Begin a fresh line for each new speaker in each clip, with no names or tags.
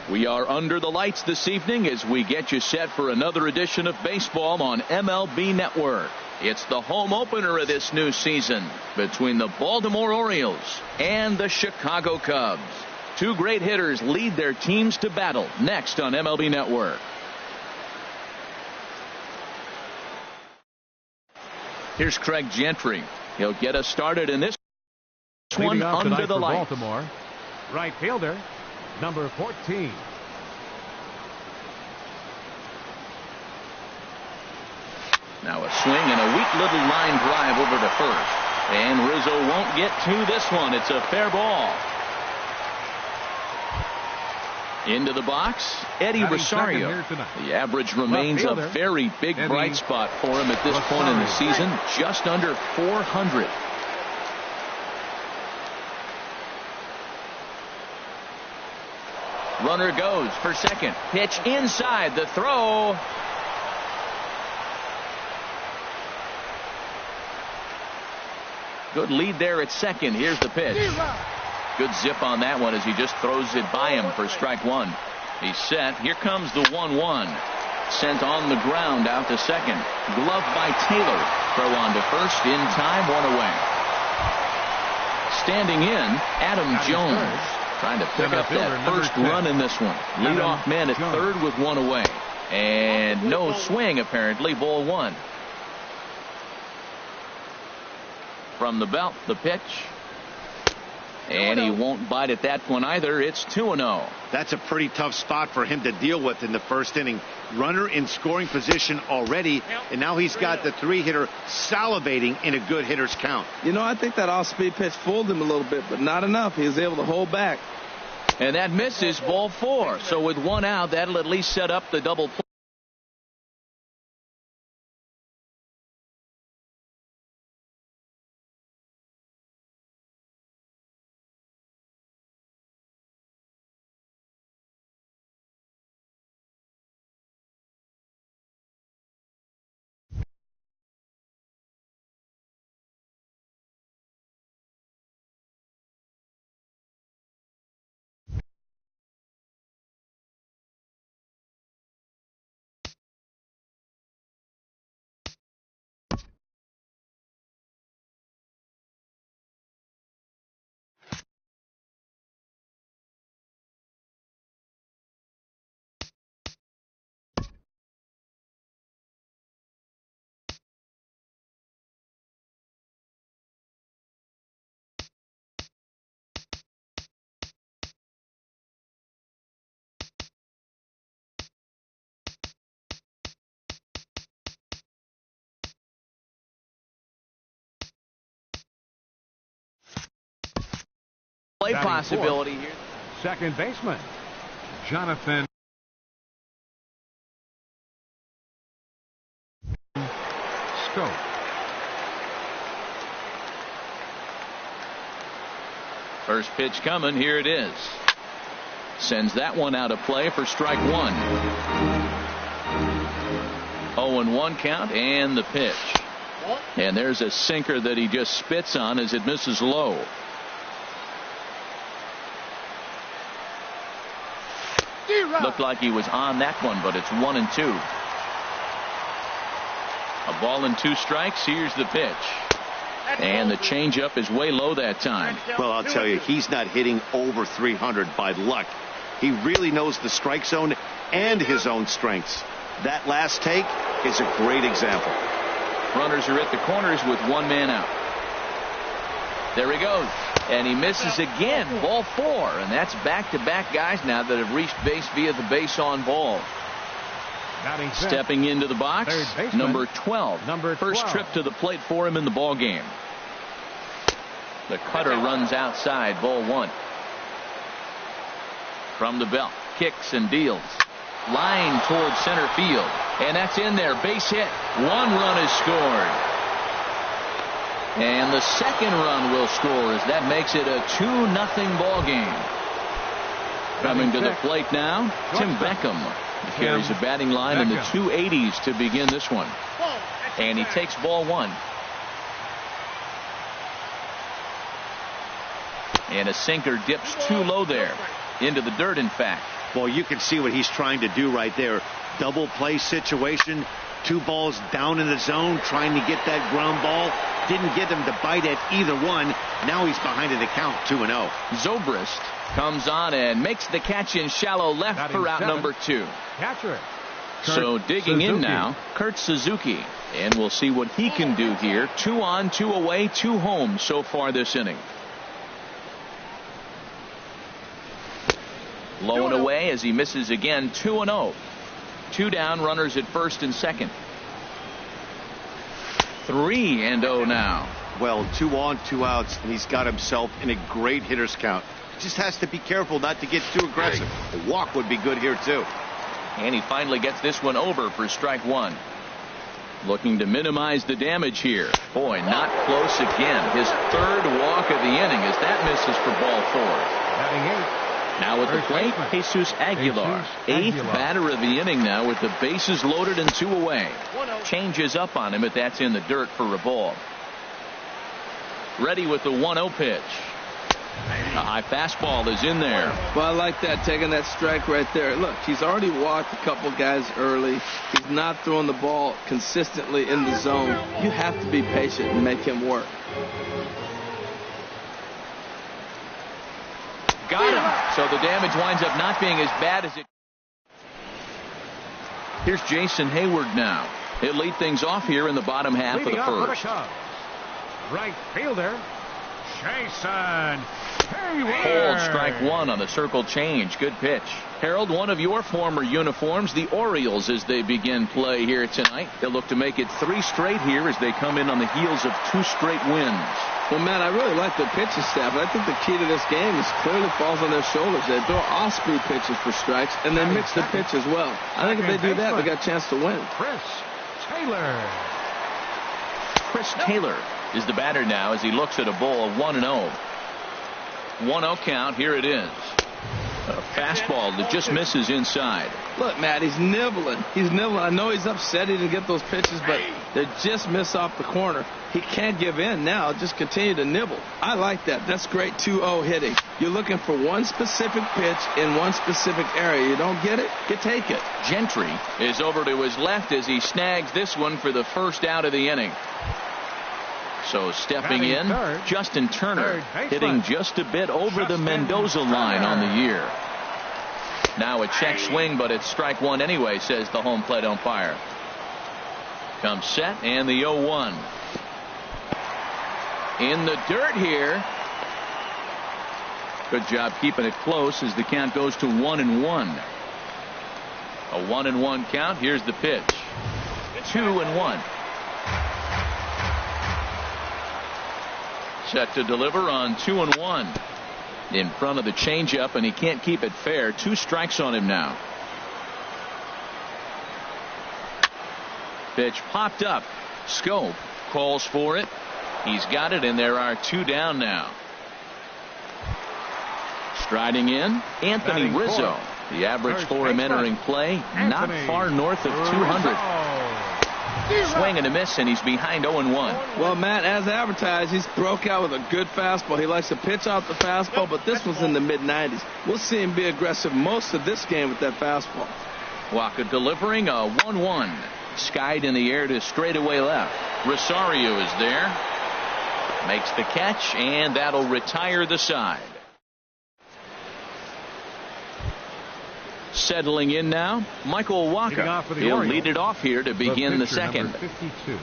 We are under the lights this evening as we get you set for another edition of baseball on MLB Network. It's the home opener of this new season between the Baltimore Orioles and the Chicago Cubs. Two great hitters lead their teams to battle next on MLB Network. Here's Craig Gentry. He'll get us started in this one under the lights.
Baltimore, right fielder, number 14.
Now a swing and a weak little line drive over to first. And Rizzo won't get to this one. It's a fair ball. Into the box, Eddie Rosario. The average remains a very big bright spot for him at this point in the season, just under 400. Runner goes for second. Pitch inside, the throw. Good lead there at second. Here's the pitch. Good zip on that one as he just throws it by him for strike one. He's set. Here comes the 1-1. Sent on the ground out to second. Glove by Taylor. Throw on to first. In time, one away. Standing in, Adam Jones. Trying to pick up that first run in this one. Leadoff man at third with one away. And no swing apparently. Ball one. From the belt, the pitch. And he won't bite at that one either. It's 2-0.
That's a pretty tough spot for him to deal with in the first inning. Runner in scoring position already, and now he's got the three-hitter salivating in a good hitter's count.
You know, I think that off-speed pitch fooled him a little bit, but not enough. He was able to hold back.
And that misses, ball four. So with one out, that'll at least set up the double play. Play possibility here.
Second baseman, Jonathan Scope.
First pitch coming. Here it is. Sends that one out of play for strike one. 0-1 count and the pitch. And there's a sinker that he just spits on as it misses low. Looked like he was on that one, but it's 1-2. A ball and two strikes. Here's the pitch. And the changeup is way low that time.
Well, I'll tell you, he's not hitting over 300 by luck. He really knows the strike zone and his own strengths. That last take is a great example.
Runners are at the corners with one man out. There he goes. And he misses again. Ball four. And that's back-to-back guys now that have reached base via the base on ball. Stepping into the box, number 12. First trip to the plate for him in the ball game. The cutter runs outside. Ball one. From the belt. Kicks and deals. Line towards center field. And that's in there. Base hit. One run is scored. And the second run will score as that makes it a 2-0 ball game. Coming to the plate now, Tim Beckham. He carries a batting line in the 280s to begin this one. And he takes ball one. And a sinker dips too low there. into the dirt, in fact.
Well, you can see what he's trying to do right there. Double play situation. 2 balls down in the zone, trying to get that ground ball. Didn't get him to bite at either one. Now he's behind in the count, 2-0.
Zobrist comes on and makes the catch in shallow left for out number 2.
Catcher.
So digging in now, Kurt Suzuki. And we'll see what he can do here. 2 on, 2 away, 2 home so far this inning. Low and away as he misses again. 2-0. 2 down, runners at first and second. 3-0 now.
Well, 2 on, 2 outs, and he's got himself in a great hitter's count. Just has to be careful not to get too aggressive. A walk would be good here, too.
And he finally gets this one over for strike 1. Looking to minimize the damage here. Boy, not close again. His 3rd walk of the inning as that misses for ball 4.
Batting 8.
Now at the plate, Jesus Aguilar. 8th batter of the inning now with the bases loaded and 2 away. Changes up on him, but that's in the dirt for a ball. Ready with the 1-0 pitch. A high fastball is in there.
Well, I like that, taking that strike right there. Look, he's already walked a couple guys early. He's not throwing the ball consistently in the zone. You have to be patient and make him work.
Got him. So the damage winds up not being as bad as it. Here's Jason Hayward now. He'll lead things off here in the bottom half of the first.
Right fielder, Jason Hayward.
Hold strike 1 on the circle change. Good pitch. Harold, one of your former uniforms, the Orioles, as they begin play here tonight. They'll look to make it 3 straight here as they come in on the heels of 2 straight wins.
Well, Matt, I really like the pitching staff. I think the key to this game is clearly falls on their shoulders. They throw off-speed pitches for strikes, and they mix the pitch as well. I think if they do that, they got a chance to win.
Chris Taylor.
Chris Taylor is the batter now as he looks at a ball of 1-0. 1-0 count. Here it is. A fastball that just misses inside.
Look, Matt, he's nibbling. He's nibbling. I know he's upset he didn't get those pitches, but they just miss off the corner. He can't give in now. Just continue to nibble. I like that. That's great 2-0 hitting. You're looking for one specific pitch in one specific area. You don't get it, you take it.
Gentry is over to his left as he snags this one for the first out of the inning. So stepping in, Justin Turner hitting just a bit over the Mendoza line on the year. Now a check swing, but it's strike 1 anyway, says the home plate umpire. Comes set and the 0-1. In the dirt here. Good job keeping it close as the count goes to 1-1. A 1-1 count. Here's the pitch. 2-1. Set to deliver on 2-1. In front of the changeup, and he can't keep it fair. 2 strikes on him now. Pitch popped up. Scope calls for it. He's got it, and there are 2 down now. Striding in, Anthony Rizzo. The average for him entering play, not far north of 200. Swing and a miss, and he's behind 0-1.
Well, Matt, as advertised, he's broke out with a good fastball. He likes to pitch off the fastball, but this one's in the mid-90s. We'll see him be aggressive most of this game with that fastball.
Waka delivering a 1-1. Skied in the air to straightaway left. Rosario is there. Makes the catch, and that'll retire the side. Settling in now, Michael Waka. He'll lead it off here to begin the second.
52,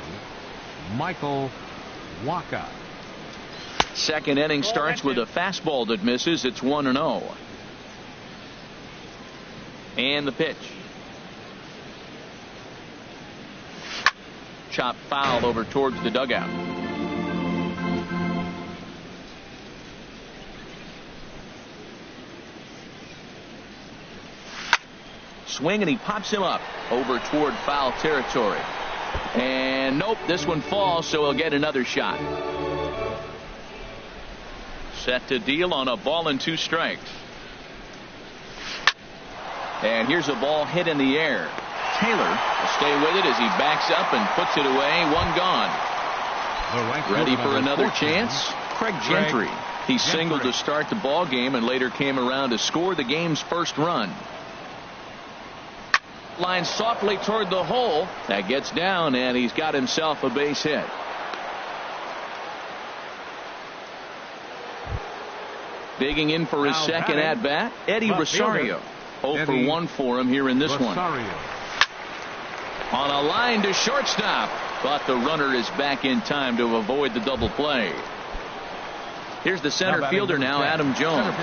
Michael Waka.
Second inning starts with a fastball that misses. It's 1-0. And the pitch. Chopped foul over towards the dugout. Swing, and he pops him up over toward foul territory. And nope, this one falls, so he'll get another shot. Set to deal on a ball and 2 strikes. And here's a ball hit in the air. Taylor will stay with it as he backs up and puts it away. 1 gone. Ready for another chance? Craig Gentry. He singled to start the ball game and later came around to score the game's first run. Line softly toward the hole. That gets down, and he's got himself a base hit. Digging in for his second at bat, Eddie Rosario. 0 for 1 for him here in this one. On a line to shortstop, but the runner is back in time to avoid the double play. Here's the center fielder now, Adam Jones.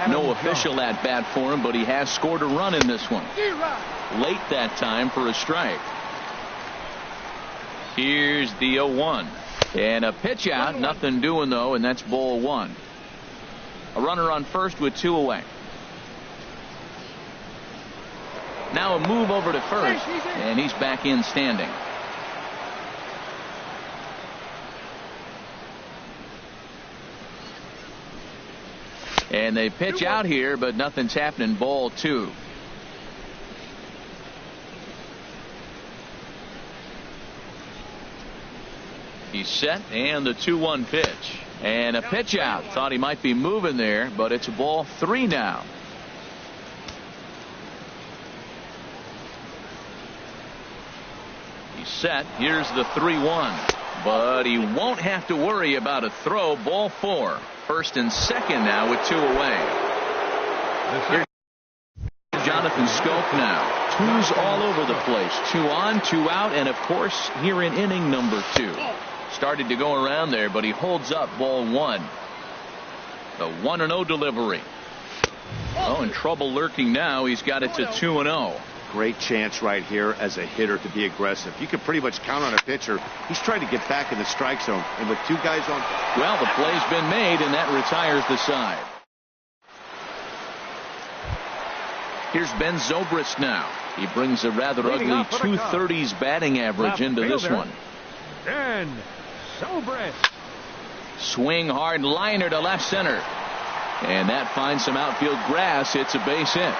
No official at bat for him, but he has scored a run in this one. Late that time for a strike. Here's the 0-1. And a pitch out, nothing doing though, and that's ball 1. A runner on first with 2 away. Now a move over to first, and he's back in standing. And they pitch out here, but nothing's happening. Ball 2. He's set, and the 2-1 pitch. And a pitch out. Thought he might be moving there, but it's ball 3 now. He's set. Here's the 3-1. But he won't have to worry about a throw. Ball 4. First and second now with 2 away. Here's Jonathan Scope now. 2s all over the place. 2 on, 2 out, and of course here in inning number 2. Started to go around there, but he holds up ball 1. The 1-0 delivery. Oh, in trouble lurking now. He's got it to 2-0.
Great chance right here as a hitter to be aggressive. You can pretty much count on a pitcher. He's trying to get back in the strike zone, and with 2 guys on.
Well, the play's been made, and that retires the side. Here's Ben Zobrist now. He brings a rather ugly 230s batting average into this one.
Ben Zobrist.
Swing hard liner to left center. And that finds some outfield grass. It's a base hit.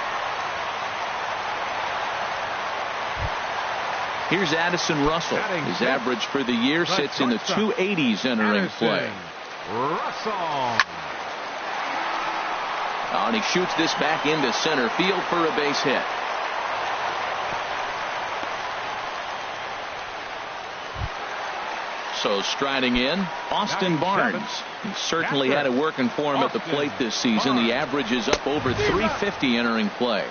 Here's Addison Russell. His average for the year sits in the 280s entering play.
Russell.
And he shoots this back into center field for a base hit. So striding in, Austin Barnes. He certainly had it working for him at the plate this season. The average is up over 350 entering play.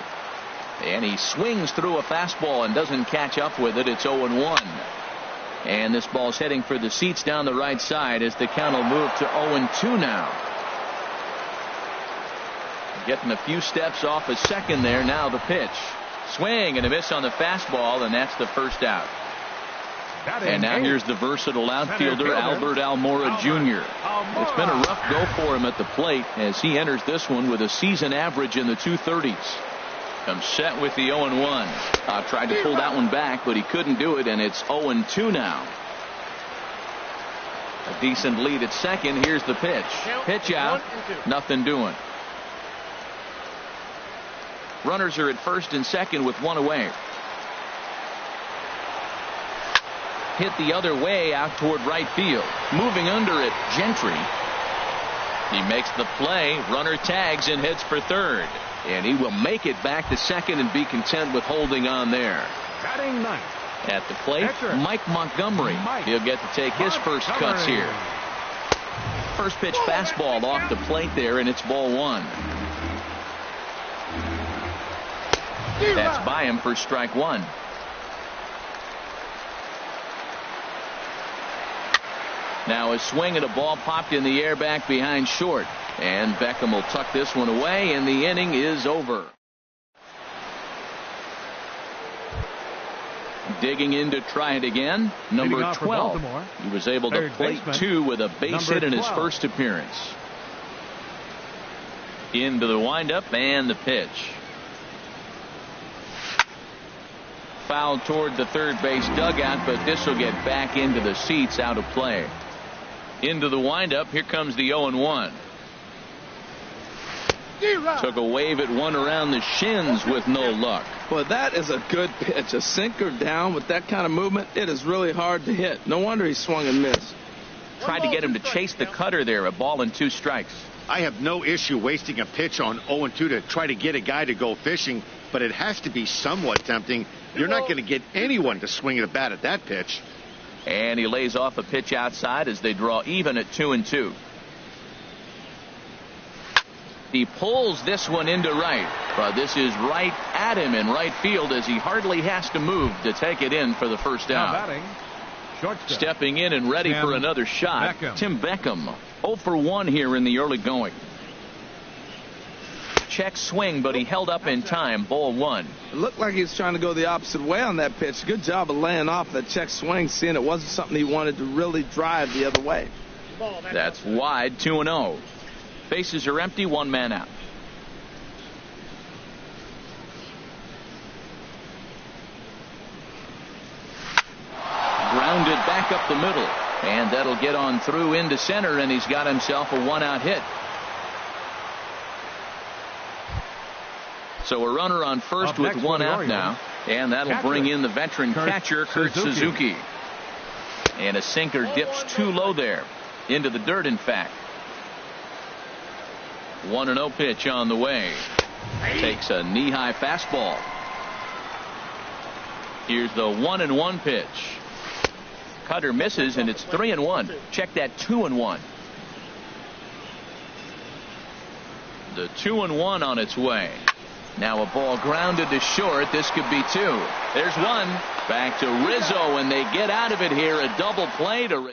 And he swings through a fastball and doesn't catch up with it. It's 0-1. And this ball's heading for the seats down the right side as the count will move to 0-2 now. Getting a few steps off a second there. Now the pitch. Swing and a miss on the fastball, and that's the first out. And now here's the versatile outfielder, Albert Almora Jr. It's been a rough go for him at the plate as he enters this one with a season average in the 230s. Comes set with the 0-1. Tried to pull that one back, but he couldn't do it, and it's 0-2 now. A decent lead at second. Here's the pitch. Pitch out. Nothing doing. Runners are at first and second with 1 away. Hit the other way out toward right field. Moving under it, Gentry. He makes the play. Runner tags and heads for third. And he will make it back to second and be content with holding on there.
Batting ninth.
At the plate, Mike Montgomery. He'll get to take his first cuts here. First pitch fastball off the plate there, and it's ball 1. That's by him for strike 1. Now a swing and a ball popped in the air back behind short. And Beckham will tuck this one away, and the inning is over. Digging in to try it again, number 12. He was able to plate 2 with a base hit in his first appearance. Into the windup and the pitch. Foul toward the third base dugout, but this will get back into the seats, out of play. Into the windup. Here comes the 0-1. Took a wave at one around the shins with no luck.
Well, that is a good pitch. A sinker down with that kind of movement, it is really hard to hit. No wonder he swung and missed.
Tried to get him to chase the cutter there. A ball and 2 strikes.
I have no issue wasting a pitch on 0-2 to try to get a guy to go fishing, but it has to be somewhat tempting. You're not going to get anyone to swing at a bat at that pitch.
And he lays off a pitch outside as they draw even at 2-2. He pulls this one into right, but this is right at him in right field as he hardly has to move to take it in for the first
Now
out.
batting, shortstop.
Stepping in and ready for another shot,
Beckham.
Tim Beckham. 0 for 1 here in the early going. Check swing, but he held up in time. Ball 1.
It looked like he was trying to go the opposite way on that pitch. Good job of laying off that check swing, seeing it wasn't something he wanted to really drive the other way.
That's wide, 2-0. Bases are empty, 1 man out. Grounded back up the middle, and that'll get on through into center, and he's got himself a 1-out hit. So a runner on first
Up
with
next
1
for the
out
Orioles.
now, and that'll
Catcher.
bring in the veteran
Kurt
catcher, Kurt Suzuki. And a sinker dips too low there, into the dirt, in fact. 1-0 pitch on the way. Takes a knee-high fastball. Here's the 1-1 pitch. Cutter misses, and it's 3-1. Check that, 2-1. The 2-1 on its way. Now a ball grounded to short. This could be 2. There's 1. Back to Rizzo, and they get out of it here. A double play to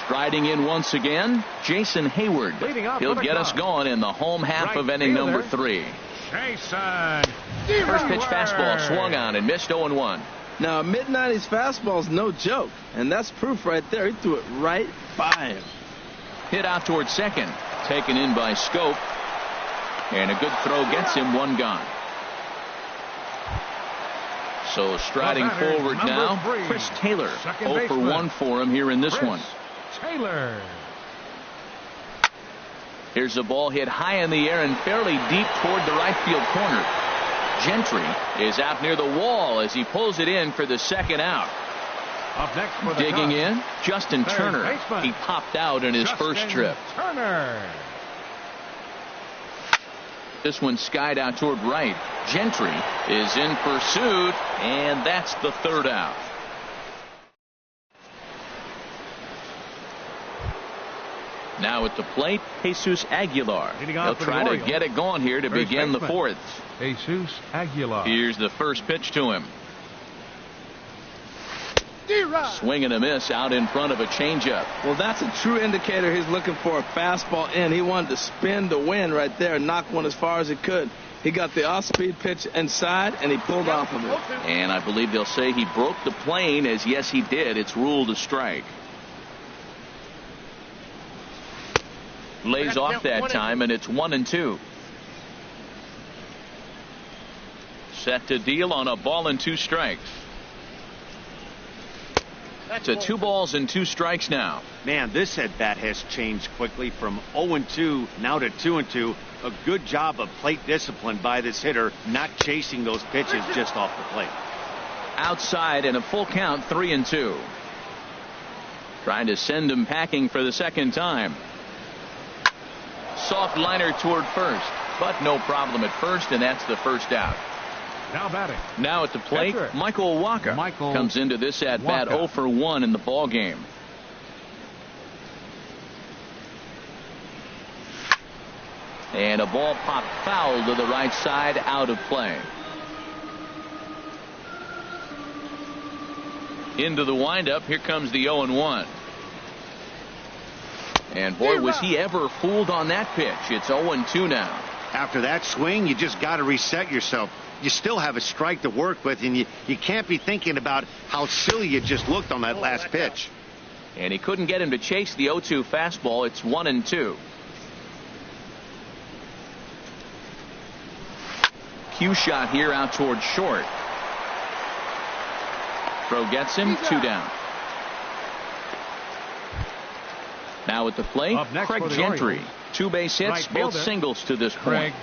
Striding in once again, Jason Hayward.
Leading off
He'll
for the
get us
Cubs.
going in the home half
Right
of inning
fielder.
number 3.
Jason.
First pitch fastball swung on and missed 0-1.
Now, a mid-90s fastball's no joke, and that's proof right there. He threw it right by him.
Hit out towards second. Taken in by Scope. And a good throw gets him 1 gone. So striding
The batter,
forward
number
now,
3,
Chris Taylor.
second
0 for
baseman.
1 for him here in this
Chris
one.
Taylor.
Here's a ball hit high in the air and fairly deep toward the right field corner. Gentry is out near the wall as he pulls it in for the second out.
Up next for the
Digging
Cubs,
in, Justin
third
Turner.
baseman.
He popped out in his first
Justin
trip.
Turner.
This one skied out toward right. Gentry is in pursuit, and that's the third out. Now at the plate, Jesus Aguilar.
Leading
He'll
off for the
try to
Orioles,
get it going here to
first
begin the
baseman.
4th.
Jesus Aguilar.
Here's the first pitch to him. Swing and a miss out in front of a changeup.
Well, that's a true indicator he's looking for a fastball in. He wanted to spin the wind right there and knock one as far as he could. He got the off-speed pitch inside, and he pulled off of it.
And I believe they'll say he broke the plane, as yes, he did. It's ruled a strike. Lays off that time, and it's 1-2. Set to deal on a ball and 2 strikes. To 2 balls and 2 strikes now.
Man, this at bat has changed quickly from 0-2 now to 2-2. A good job of plate discipline by this hitter, not chasing those pitches just off the plate.
Outside and a full count, 3-2. Trying to send him packing for the second time. Soft liner toward first, but no problem at first, and that's the first out.
Now batting.
Now at the plate,
Catcher.
Michael Wacha
Michael
comes into this at bat
Wacha.
0 for 1 in the ball game. And a ball popped foul to the right side, out of play. Into the windup, here comes the 0-1. And boy, was he ever fooled on that pitch. It's 0-2 now.
After that swing, you just got to reset yourself. You still have a strike to work with, and you can't be thinking about how silly you just looked on that last pitch.
And he couldn't get him to chase the 0-2 fastball. It's 1-2. Cue shot here out towards short. Throw gets him, 2 down. Now at the plate,
Up next
Craig
for the
Gentry.
Orioles.
2 base hits,
Right
both
fielder,
singles to this
Craig
point.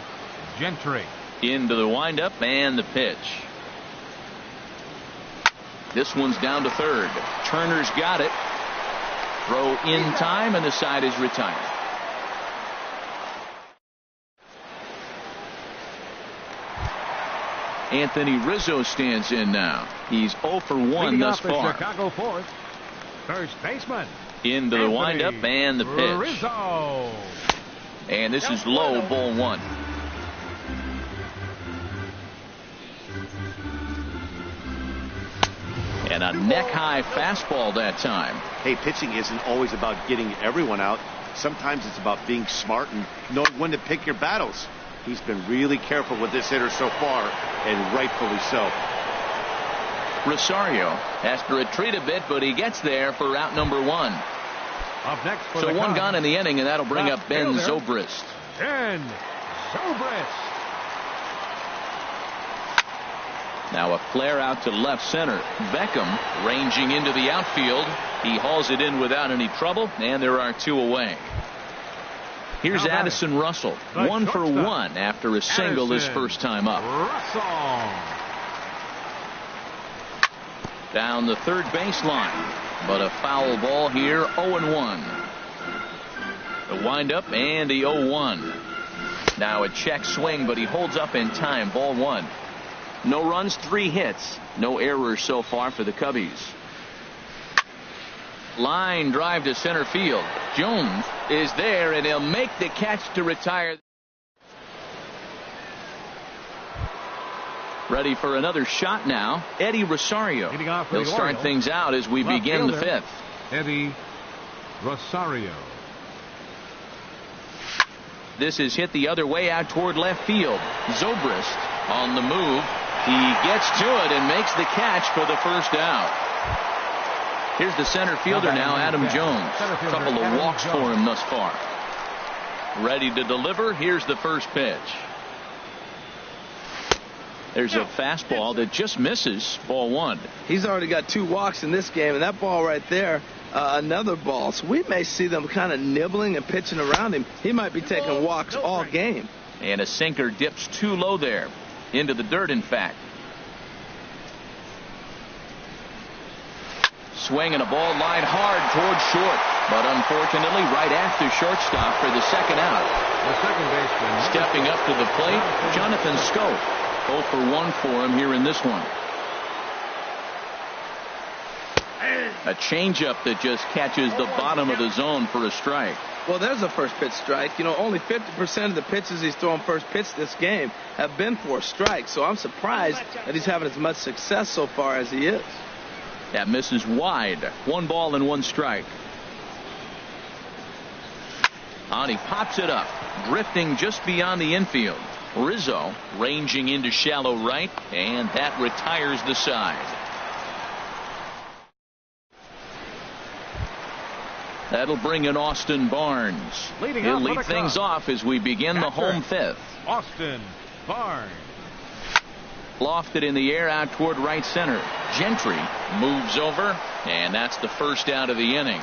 Gentry.
Into the windup and the pitch. This one's down to third. Turner's got it. Throw in time, and the side is retired. Anthony Rizzo stands in now. He's 0 for 1 thus far.
Chicago fourth, first baseman.
Into the windup and the pitch.
Rizzo.
And this is low, ball 1. And a neck-high fastball that time.
Hey, pitching isn't always about getting everyone out. Sometimes it's about being smart and knowing when to pick your battles. He's been really careful with this hitter so far, and rightfully so.
Rosario has to retreat a bit, but he gets there for out number 1.
Up next for
So
the
one
Cubs,
gone in the inning, and that'll bring up Ben
fielder.
Zobrist.
Ben Zobrist.
Now a flare out to left center. Beckham ranging into the outfield. He hauls it in without any trouble, and there are 2 away. Here's
Now
Addison Russell,
the
1 for
shortstop.
1 after a single his
Addison
first time up.
Russell.
Down the third baseline, but a foul ball here, 0-1. The windup and the 0-1. Now a check swing, but he holds up in time, ball 1. No runs, 3 hits, no errors so far for the Cubbies. Line drive to center field. Jones is there, and he'll make the catch to retire. Ready for another shot now, Eddie Rosario.
Leading off for
He'll
the
start
Orioles,
things out as we
left
begin the
fielder,
5th.
Eddie Rosario.
This is hit the other way out toward left field. Zobrist on the move. He gets to it and makes the catch for the first out. Here's the center fielder now, Adam Jones. A couple of walks for him thus far. Ready to deliver. Here's the first pitch. There's a fastball that just misses, ball 1.
He's already got 2 walks in this game, and that ball right there, another ball. So we may see them kind of nibbling and pitching around him. He might be taking walks all game.
And a sinker dips too low there. Into the dirt, in fact. Swing and a ball line hard towards short. But unfortunately, right after shortstop for the second out.
The second baseman.
Stepping up to the plate, Jonathan Scope. 0 for 1 for him here in this one. A changeup that just catches the bottom of the zone for a strike.
Well, there's a first pitch strike. You know, only 50% of the pitches he's thrown first pitch this game have been for a strike. So I'm surprised that he's having as much success so far as he is.
That misses wide. 1 ball and 1 strike. And he pops it up, drifting just beyond the infield. Rizzo ranging into shallow right, and that retires the side. That'll bring in Austin Barnes. He'll lead things off as we begin the home 5th.
Austin Barnes.
Lofted in the air out toward right center. Gentry moves over, and that's the first out of the inning.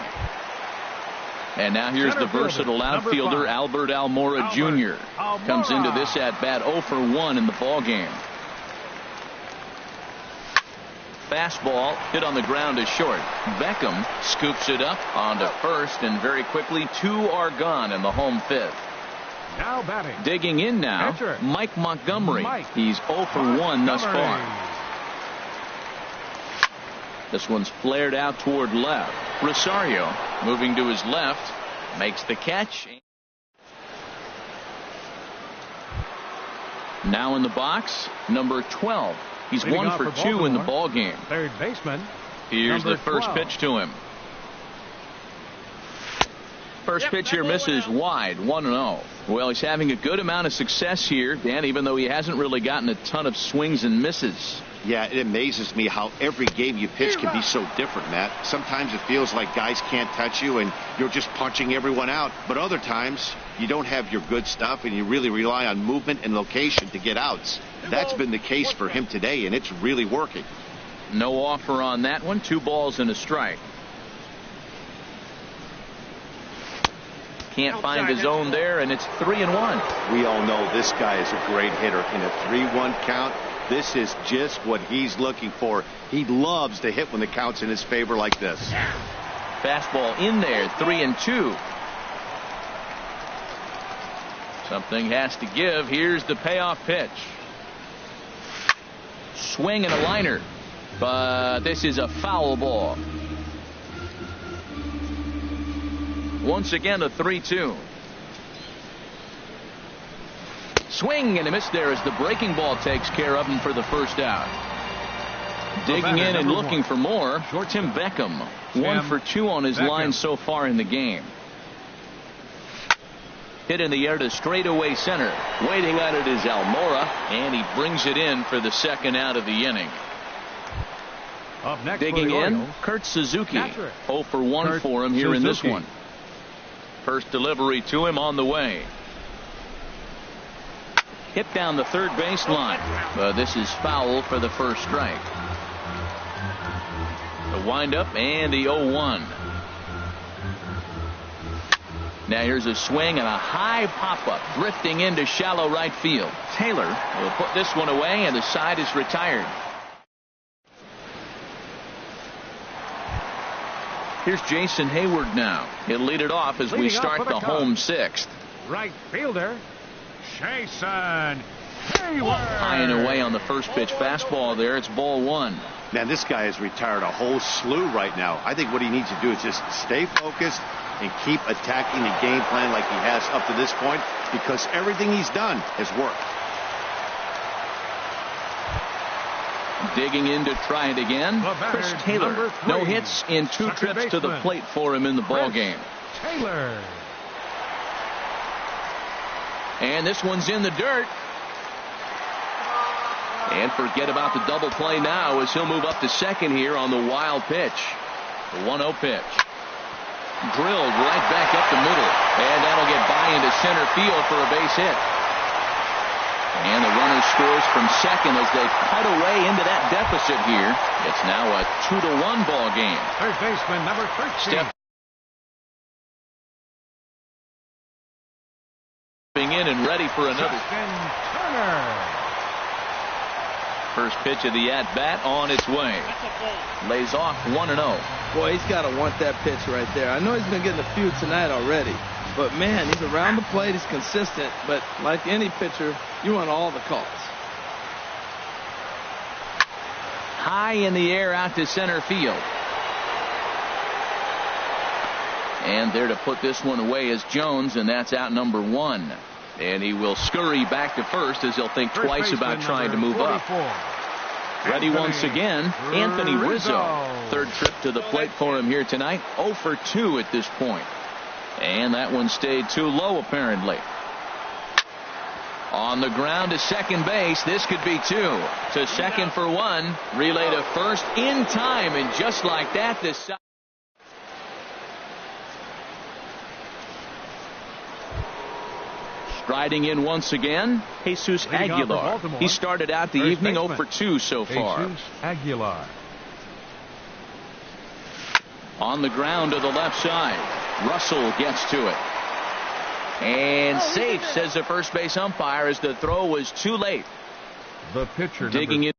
And now here's the versatile outfielder, Albert Almora Jr. Comes into this at bat 0 for 1 in the ball game. Fastball hit on the ground is short. Beckham scoops it up onto first, and very quickly 2 are gone in the home 5th.
Now batting.
Digging in now,
Pitcher.
Mike Montgomery.
Mike
He's 0 for 1 thus far. This one's flared out toward left. Rosario moving to his left, makes the catch. Now in the box, number 12. He's
Leading
1
off
for
for
2 in the
Baltimore.
ball game.
Third baseman.
Here's
number
the first
12.
pitch to him. First pitch here misses wide, 1-0. Well, he's having a good amount of success here, Dan, even though he hasn't really gotten a ton of swings and misses.
Yeah, it amazes me how every game you pitch can be so different, Matt. Sometimes it feels like guys can't touch you and you're just punching everyone out. But other times you don't have your good stuff and you really rely on movement and location to get outs. That's been the case for him today, and it's really working.
No offer on that one. 2 balls and a strike. Can't find his own there, and it's 3-1.
We all know this guy is a great hitter. In a 3-1 count, this is just what he's looking for. He loves to hit when the count's in his favor like this.
Fastball in there, 3-2. Something has to give. Here's the payoff pitch. Swing and a liner, but this is a foul ball. Once again, a 3-2. Swing and a miss there as the breaking ball takes care of him for the first out. Digging in and looking for more, Tim Beckham. 1 for 2 on his line so far in the game. Hit in the air to straightaway center. Waiting on it is Almora, and he brings it in for the second out of the inning.
Up next
Digging
for the
in,
Orioles,
Kurt Suzuki.
Catcher.
0 for 1
Kurt
for him here in this
Suzuki.
one. First delivery to him on the way. Hit down the third baseline. This is foul for the first strike. The windup and the 0-1. Now here's a swing and a high pop-up drifting into shallow right field. Taylor will put this one away, and the side is retired. Here's Jason Hayward now. He'll lead it off as we
Leading off
start
for
the
the Cubs.
home sixth.
Right fielder, Jason Hayward.
High and away on the first pitch fastball there. It's ball 1.
Man, this guy has retired a whole slew right now. I think what he needs to do is just stay focused and keep attacking the game plan like he has up to this point, because everything he's done has worked.
Digging in to try it again. Chris Taylor.
number 3.
No hits in 2
Second
trips to the
baseman.
plate for him in the ball game.
Taylor.
And this one's in the dirt. And forget about the double play now as he'll move up to second here on the wild pitch. The 1-0 pitch. Drilled right back up the middle. And that'll get by into center field for a base hit. And the runner scores from second as they cut away into that deficit here. It's now a 2-1 ball game.
Third baseman, number 13.
Stepping in and ready for another.
Justin Turner.
First pitch of the at-bat on its way. Lays off 1-0.
Boy, he's got to want that pitch right there. I know he's been getting a few tonight already, but man, he's around the plate, he's consistent, but like any pitcher, you want all the calls.
High in the air out to center field. And there to put this one away is Jones, and that's out number 1. And he will scurry back to first as he'll think twice about trying to move up. Ready once again, Anthony Rizzo. Third trip to the plate for him here tonight. 0 for 2 at this point. And that one stayed too low apparently. On the ground to second base. This could be 2. To second for 1. Relay to first in time. And just like that, this side. Striding in once again, Jesus Aguilar. He started out the evening 0 for 2 so far.
Jesus Aguilar.
On the ground to the left side. Russell gets to it. And safe, says the first base umpire, as the throw was too late.
The pitcher
Digging in.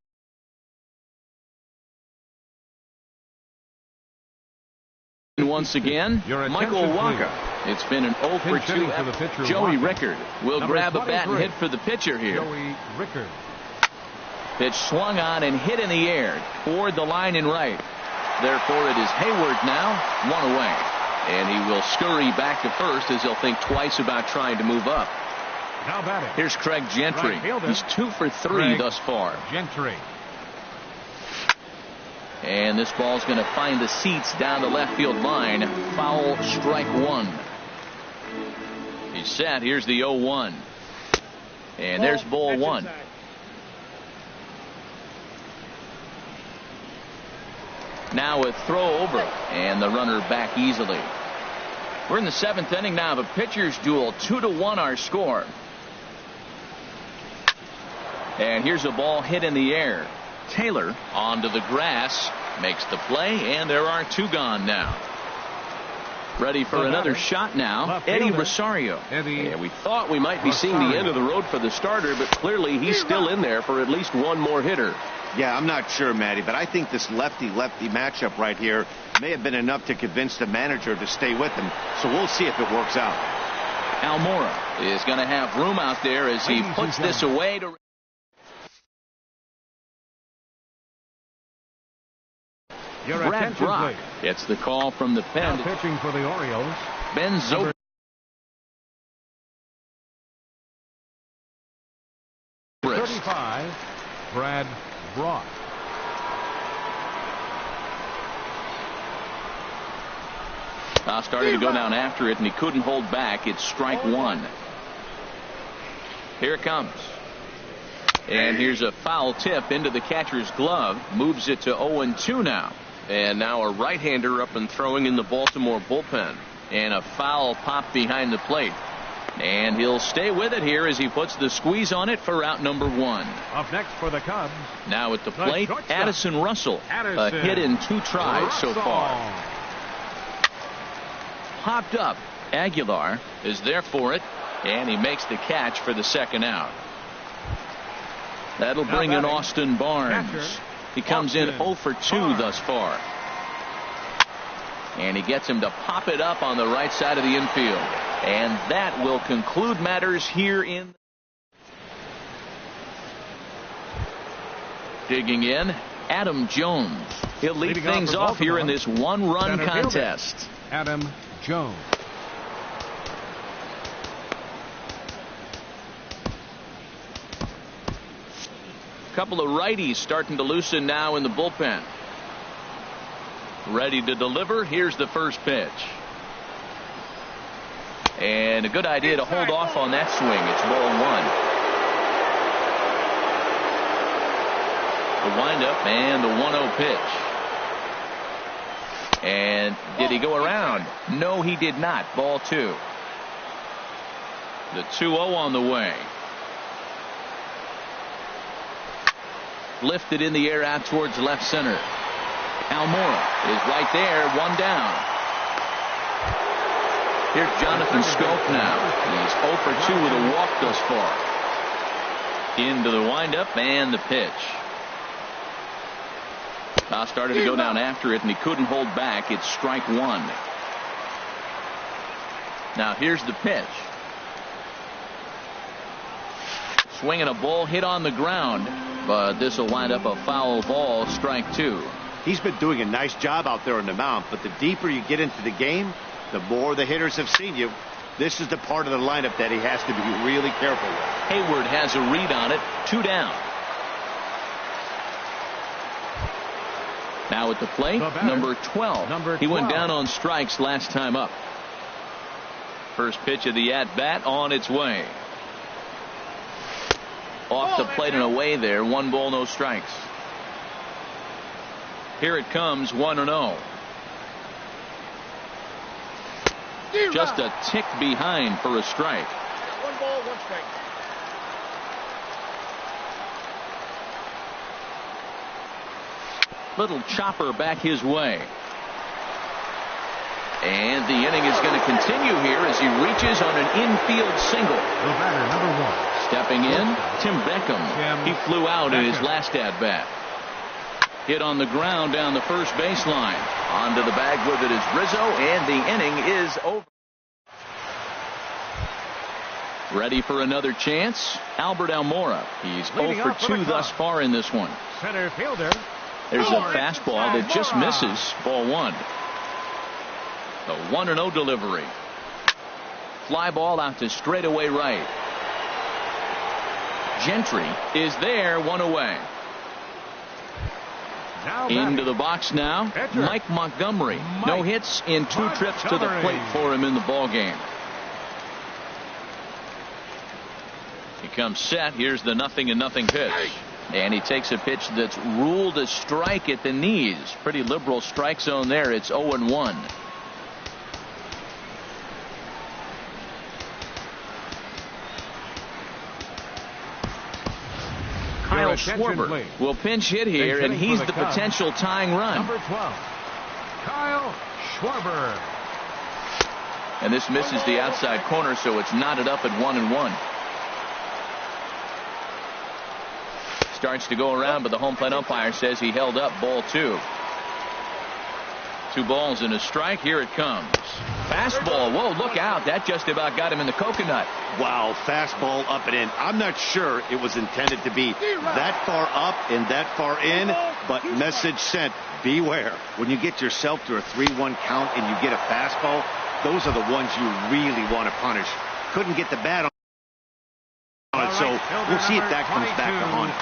Once again, Michael Walker. It's been an 0 for 2 effort. Joey Rickard will grab a bat and hit for the pitcher here.
Joey Rickard.
Pitch swung on and hit in the air toward the line and right. Therefore, it is Hayward now, 1 away. And he will scurry back to first as he'll think twice about trying to move up.
Now batting.
Here's Craig Gentry.
Right fielder.
He's 2 for 3
Craig
thus far.
Gentry.
And this ball's going to find the seats down the left field line. Foul, strike 1. He's set. Here's the 0-1. And there's ball 1. Now a throw over, and the runner back easily. We're in the 7th inning now of a pitcher's duel. 2-1 our score. And here's a ball hit in the air. Taylor onto the grass, makes the play, and there are 2 gone now. Ready for another shot now, Eddie Rosario.
Yeah, we thought we might be seeing the end of the road for the starter, but clearly he's still in there for at least one more hitter.
Yeah, I'm not sure, Matty, but I think this lefty-lefty matchup right here may have been enough to convince the manager to stay with him. So we'll see if it works out.
Almora is going to have room out there as he puts this away to... Brad Brock gets the call from the pen.
Now pitching for the Orioles,
Bends over.
35, Brad Brock.
Started to go down after it, and he couldn't hold back. It's strike one. Here it comes. And here's a foul tip into the catcher's glove. Moves it to 0-2 now.
And now a right-hander up and throwing in the Baltimore bullpen.
And a foul pop behind the plate. And he'll stay with it here as he puts the squeeze on it for out number one.
Up next for the Cubs.
Now at the plate, Addison Russell. A hit in 2 tries so far. Popped up. Aguilar is there for it. And he makes the catch for the second out. That'll bring in Austin Barnes. He comes in 0 for 2 thus far. And he gets him to pop it up on the right side of the infield. And that will conclude matters here in. Digging in, Adam Jones. He'll lead things off here in this one-run contest.
Adam Jones.
Couple of righties starting to loosen now in the bullpen. Ready to deliver. Here's the first pitch. And a good idea to hold off on that swing. It's ball one. The windup and the 1-0 pitch. And did he go around? No, he did not. Ball 2. The 2-0 on the way. Lifted in the air out towards left center. Almora is right there, 1 down. Here's Jonathan Scope now. He's 0 for 2 with a walk thus far. Into the windup and the pitch. Started to go down after it, and he couldn't hold back. It's strike one. Now here's the pitch. Swinging a ball hit on the ground, but this will wind up a foul ball, strike 2.
He's been doing a nice job out there on the mound, but the deeper you get into the game, the more the hitters have seen you. This is the part of the lineup that he has to be really careful with.
Hayward has a read on it, 2 down. Now at the plate, number 12. He went down on strikes last time up. First pitch of the at-bat on its way. Off the plate and away there. 1 ball, no strikes. Here it comes, 1-0. Just a tick behind for a strike.
1 ball, 1 strike.
Little chopper back his way. And the inning is going to continue here as he reaches on an infield single.
The batter, number 1.
Stepping in, Tim Beckham. He flew out in his last at-bat. Hit on the ground down the first baseline. Onto the bag with it is Rizzo, and the inning is over. Ready for another chance? Albert Almora. He's 0 for 2 thus far in this one.
Center fielder.
There's a fastball that just misses. Ball 1. The 1-0 delivery. Fly ball out to straightaway right. Gentry is there, 1 away. Into the box now, Mike Montgomery. No hits in 2 trips to the plate for him in the ball game. He comes set. Here's the 0-0 pitch. And he takes a pitch that's ruled a strike at the knees. Pretty liberal strike zone there. It's 0-1. Kyle Schwarber will pinch hit here, and he's the potential tying run.
Number 12, Kyle Schwarber.
And this misses the outside corner, so it's knotted up at 1-1. Starts to go around, but the home plate umpire says he held up. Ball 2. 2 balls and a strike. Here it comes. Fastball. Whoa, look out. That just about got him in the coconut.
Wow, fastball up and in. I'm not sure it was intended to be that far up and that far in, but message sent. Beware. When you get yourself to a 3-1 count and you get a fastball, those are the ones you really want to punish. Couldn't get the bat on it, so we'll see if that comes back to haunt him.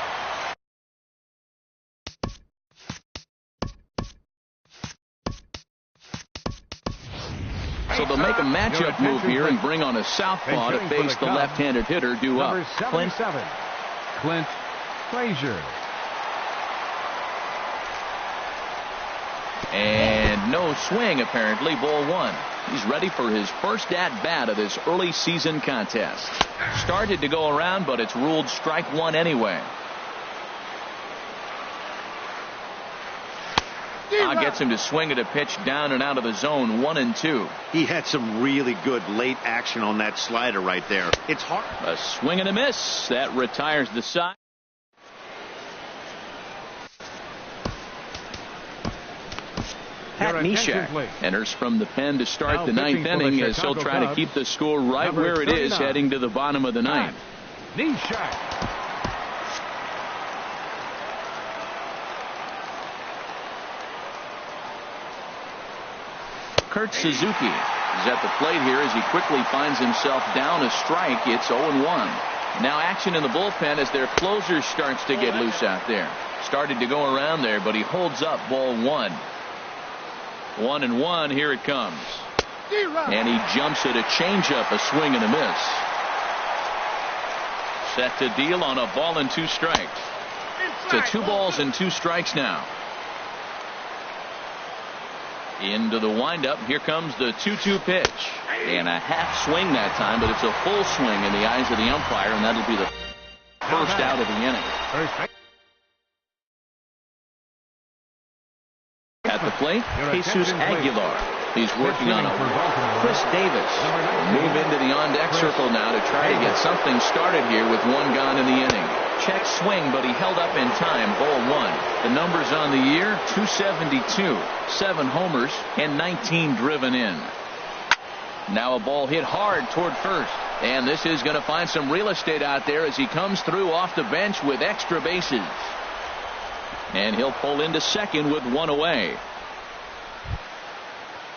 So they'll make a matchup move here and bring on a southpaw to face the left-handed hitter due up.
Clint Frazier.
And no swing, apparently. Ball 1. He's ready for his first at-bat of this early season contest. Started to go around, but it's ruled strike 1 anyway. Gets him to swing at a pitch down and out of the zone. 1-2.
He had some really good late action on that slider right there. It's hard.
A swing and a miss. That retires the side. Pat Neshek enters from the pen to start the 9th inning as he'll try to keep the score right where it is heading to the bottom of the 9th.
Neshek.
Kurt Suzuki is at the plate here as he quickly finds himself down a strike. It's 0-1. Now action in the bullpen as their closer starts to get loose out there. Started to go around there, but he holds up. Ball 1. 1-1. Here it comes. And he jumps at a changeup, a swing and a miss. Set to deal on a ball and 2 strikes. To 2 balls and 2 strikes now. Into the windup. Here comes the 2-2 pitch. And a half swing that time, but it's a full swing in the eyes of the umpire, and that'll be the first out of the inning. At the plate, Jesus Aguilar. He's working on a Chris Davis. Move into the on-deck circle now to try to get something started here with 1 gone in the inning. Check swing, but he held up in time. Ball 1. The numbers on the year, 272, 7 homers, and 19 driven in. Now a ball hit hard toward first. And this is going to find some real estate out there as he comes through off the bench with extra bases. And he'll pull into second with 1 away.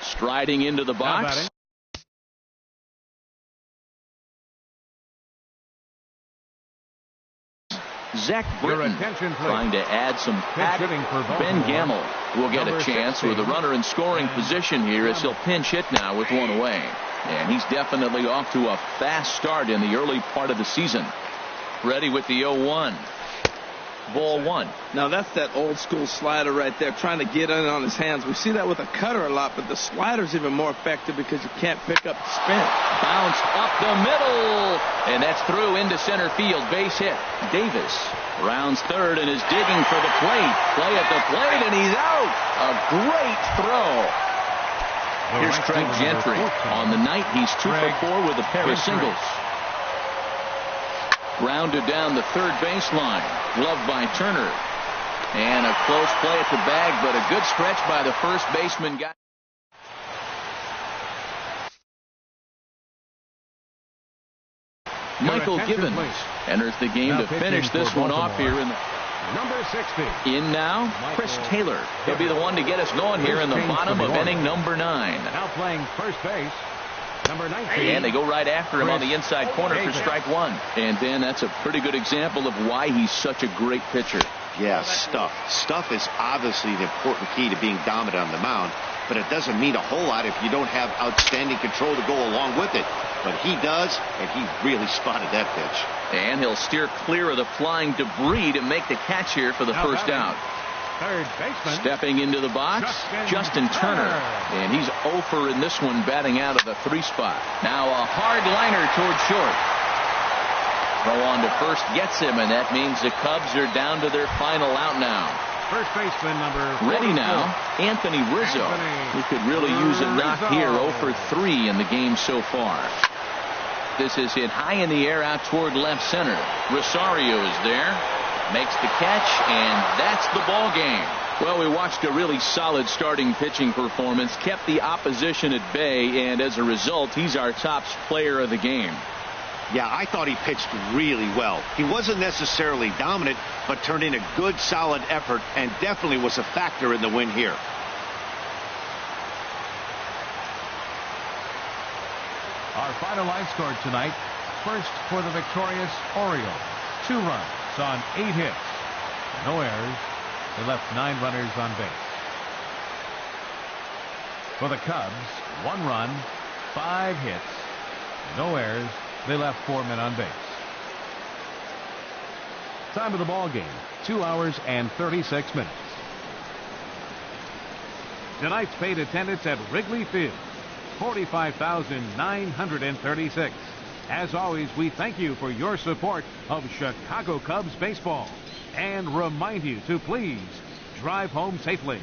Striding into the box. Zach Britton trying to add some padding. Ben Gamble will get a chance with a runner in scoring position here as he'll pinch hit now with 1 away. And he's definitely off to a fast start in the early part of the season. Ready with the 0-1. Ball 1.
Now that's that old school slider right there, trying to get in on his hands. We see that with a cutter a lot, but the slider's even more effective because you can't pick up the spin.
Bounced up the middle, and that's through into center field. Base hit. Davis rounds third and is digging for the plate. Play at the plate, and he's out. A great throw. Here's Craig Gentry. On the night, he's 2 for 4 with a pair of singles. Grounded down the third baseline. Gloved by Turner. And a close play at the bag, but a good stretch by the first baseman. Michael Gibbons enters the game to finish this one off here in the
number 60.
In now, Chris Taylor. He'll be the one to get us going here in the bottom of inning number 9.
Now playing first base, number 19.
And they go right after him on the inside corner for strike 1. And then that's a pretty good example of why he's such a great pitcher.
Yeah, stuff. Stuff is obviously the important key to being dominant on the mound, but it doesn't mean a whole lot if you don't have outstanding control to go along with it. But he does, and he really spotted that pitch.
And he'll steer clear of the flying debris to make the catch here for the first out.
Third baseman.
Stepping into the box, Justin Turner. And he's 0 in this one, batting out of the 3 spot. Now a hard liner toward short. Throw on to first gets him, and that means the Cubs are down to their final out now.
First baseman number 44.
Ready now, Anthony Rizzo. He could really use a knock here. 0 for 3 in the game so far. This is hit high in the air out toward left center. Rosario is there. Makes the catch, and that's the ball game. Well, we watched a really solid starting pitching performance, kept the opposition at bay, and as a result, he's our top player of the game.
Yeah, I thought he pitched really well. He wasn't necessarily dominant, but turned in a good, solid effort and definitely was a factor in the win here.
Our final line score tonight. First for the victorious Orioles. 2 runs on 8 hits. No errors. They left 9 runners on base. For the Cubs, 1 run, 5 hits. No errors. They left 4 men on base. Time of the ball game, 2 hours and 36 minutes. Tonight's paid attendance at Wrigley Field, 45,936. As always, we thank you for your support of Chicago Cubs baseball and remind you to please drive home safely.